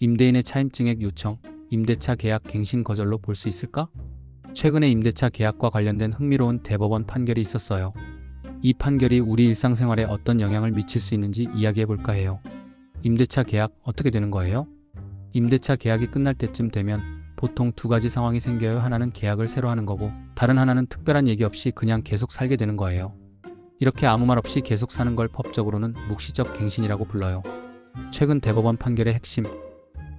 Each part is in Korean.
임대인의 차임증액 요청, 임대차 계약 갱신 거절로 볼 수 있을까? 최근에 임대차 계약과 관련된 흥미로운 대법원 판결이 있었어요. 이 판결이 우리 일상생활에 어떤 영향을 미칠 수 있는지 이야기해볼까 해요. 임대차 계약 어떻게 되는 거예요? 임대차 계약이 끝날 때쯤 되면 보통 두 가지 상황이 생겨요. 하나는 계약을 새로 하는 거고, 다른 하나는 특별한 얘기 없이 그냥 계속 살게 되는 거예요. 이렇게 아무 말 없이 계속 사는 걸 법적으로는 묵시적 갱신이라고 불러요. 최근 대법원 판결의 핵심.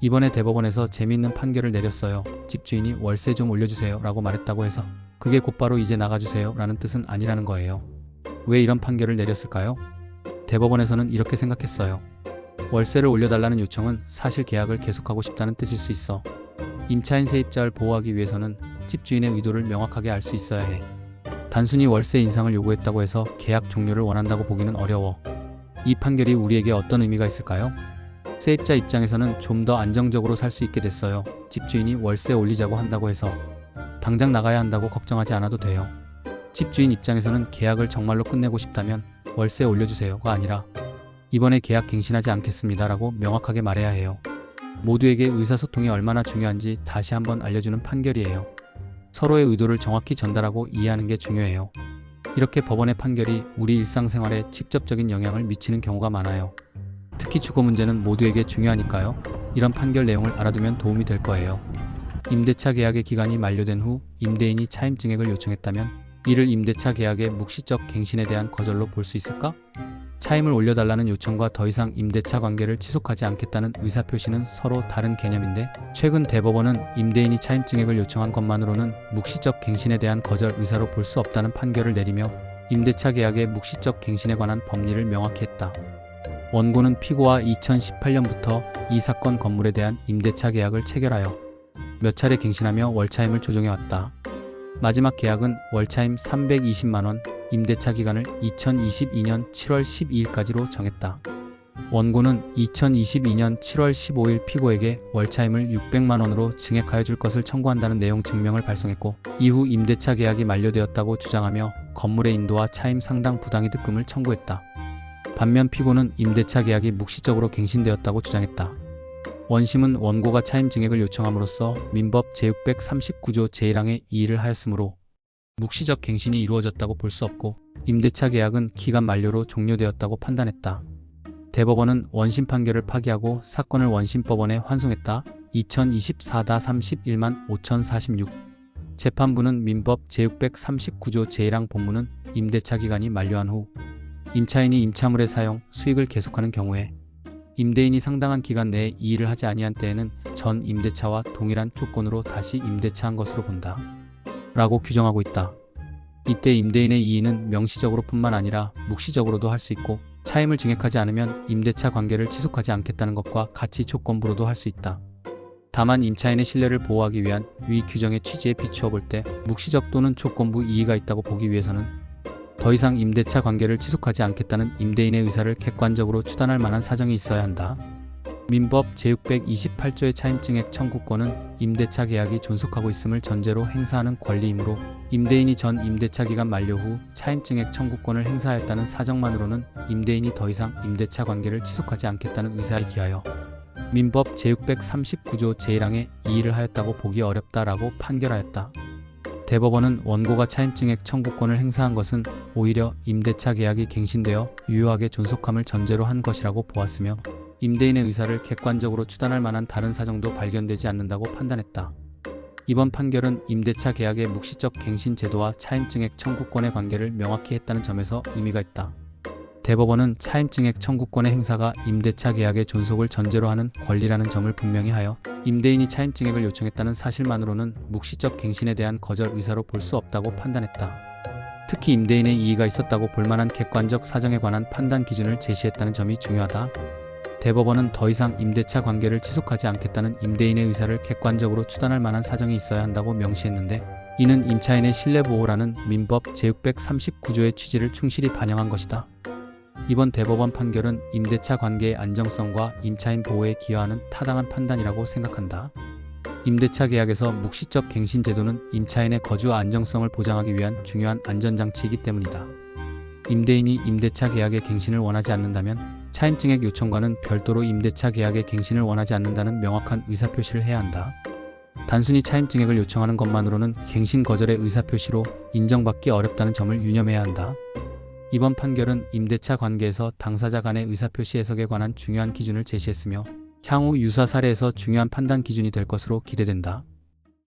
이번에 대법원에서 재미있는 판결을 내렸어요. 집주인이 월세 좀 올려주세요 라고 말했다고 해서 그게 곧바로 이제 나가주세요 라는 뜻은 아니라는 거예요. 왜 이런 판결을 내렸을까요? 대법원에서는 이렇게 생각했어요. 월세를 올려달라는 요청은 사실 계약을 계속하고 싶다는 뜻일 수 있어. 임차인 세입자를 보호하기 위해서는 집주인의 의도를 명확하게 알 수 있어야 해. 단순히 월세 인상을 요구했다고 해서 계약 종료를 원한다고 보기는 어려워. 이 판결이 우리에게 어떤 의미가 있을까요? 세입자 입장에서는 좀 더 안정적으로 살 수 있게 됐어요. 집주인이 월세 올리자고 한다고 해서 당장 나가야 한다고 걱정하지 않아도 돼요. 집주인 입장에서는 계약을 정말로 끝내고 싶다면 월세 올려주세요가 아니라 이번에 계약 갱신하지 않겠습니다 라고 명확하게 말해야 해요. 모두에게 의사소통이 얼마나 중요한지 다시 한번 알려주는 판결이에요. 서로의 의도를 정확히 전달하고 이해하는 게 중요해요. 이렇게 법원의 판결이 우리 일상생활에 직접적인 영향을 미치는 경우가 많아요. 특히 주거 문제는 모두에게 중요하니까요. 이런 판결 내용을 알아두면 도움이 될 거예요. 임대차 계약의 기간이 만료된 후 임대인이 차임증액을 요청했다면 이를 임대차 계약의 묵시적 갱신에 대한 거절로 볼 수 있을까? 차임을 올려달라는 요청과 더 이상 임대차 관계를 지속하지 않겠다는 의사표시는 서로 다른 개념인데, 최근 대법원은 임대인이 차임증액을 요청한 것만으로는 묵시적 갱신에 대한 거절 의사로 볼 수 없다는 판결을 내리며 임대차 계약의 묵시적 갱신에 관한 법리를 명확히 했다. 원고는 피고와 2018년부터 이 사건 건물에 대한 임대차 계약을 체결하여 몇 차례 갱신하며 월차임을 조정해왔다. 마지막 계약은 월차임 320만원, 임대차 기간을 2022년 7월 12일까지로 정했다. 원고는 2022년 7월 15일 피고에게 월차임을 600만원으로 증액하여 줄 것을 청구한다는 내용 증명을 발송했고, 이후 임대차 계약이 만료되었다고 주장하며 건물의 인도와 차임 상당 부당이득금을 청구했다. 반면 피고는 임대차 계약이 묵시적으로 갱신되었다고 주장했다. 원심은 원고가 차임 증액을 요청함으로써 민법 제639조 제1항의 이의를 하였으므로 묵시적 갱신이 이루어졌다고 볼 수 없고 임대차 계약은 기간 만료로 종료되었다고 판단했다. 대법원은 원심 판결을 파기하고 사건을 원심법원에 환송했다. 2024-31만 5046. 재판부는 민법 제639조 제1항 본문은 임대차 기간이 만료한 후 임차인이 임차물의 사용, 수익을 계속하는 경우에 임대인이 상당한 기간 내에 이의를 하지 아니한 때에는 전 임대차와 동일한 조건으로 다시 임대차한 것으로 본다 라고 규정하고 있다. 이때 임대인의 이의는 명시적으로 뿐만 아니라 묵시적으로도 할 수 있고, 차임을 증액하지 않으면 임대차 관계를 지속하지 않겠다는 것과 같이 조건부로도 할 수 있다. 다만 임차인의 신뢰를 보호하기 위한 위 규정의 취지에 비추어 볼 때 묵시적 또는 조건부 이의가 있다고 보기 위해서는 더 이상 임대차 관계를 지속하지 않겠다는 임대인의 의사를 객관적으로 추단할 만한 사정이 있어야 한다. 민법 제628조의 차임증액 청구권은 임대차 계약이 존속하고 있음을 전제로 행사하는 권리이므로 임대인이 전 임대차 기간 만료 후 차임증액 청구권을 행사하였다는 사정만으로는 임대인이 더 이상 임대차 관계를 지속하지 않겠다는 의사에 기하여 민법 제639조 제1항에 이의를 하였다고 보기 어렵다라고 판결하였다. 대법원은 원고가 차임증액 청구권을 행사한 것은 오히려 임대차 계약이 갱신되어 유효하게 존속함을 전제로 한 것이라고 보았으며, 임대인의 의사를 객관적으로 추단할 만한 다른 사정도 발견되지 않는다고 판단했다. 이번 판결은 임대차 계약의 묵시적 갱신 제도와 차임증액 청구권의 관계를 명확히 했다는 점에서 의미가 있다. 대법원은 차임증액 청구권의 행사가 임대차 계약의 존속을 전제로 하는 권리라는 점을 분명히 하여 임대인이 차임증액을 요청했다는 사실만으로는 묵시적 갱신에 대한 거절 의사로 볼 수 없다고 판단했다. 특히 임대인의 이의가 있었다고 볼 만한 객관적 사정에 관한 판단 기준을 제시했다는 점이 중요하다. 대법원은 더 이상 임대차 관계를 지속하지 않겠다는 임대인의 의사를 객관적으로 추단할 만한 사정이 있어야 한다고 명시했는데, 이는 임차인의 신뢰보호라는 민법 제639조의 취지를 충실히 반영한 것이다. 이번 대법원 판결은 임대차 관계의 안정성과 임차인 보호에 기여하는 타당한 판단이라고 생각한다. 임대차 계약에서 묵시적 갱신 제도는 임차인의 거주 안정성을 보장하기 위한 중요한 안전장치이기 때문이다. 임대인이 임대차 계약의 갱신을 원하지 않는다면 차임증액 요청과는 별도로 임대차 계약의 갱신을 원하지 않는다는 명확한 의사표시를 해야 한다. 단순히 차임증액을 요청하는 것만으로는 갱신 거절의 의사표시로 인정받기 어렵다는 점을 유념해야 한다. 이번 판결은 임대차 관계에서 당사자 간의 의사표시 해석에 관한 중요한 기준을 제시했으며 향후 유사 사례에서 중요한 판단 기준이 될 것으로 기대된다.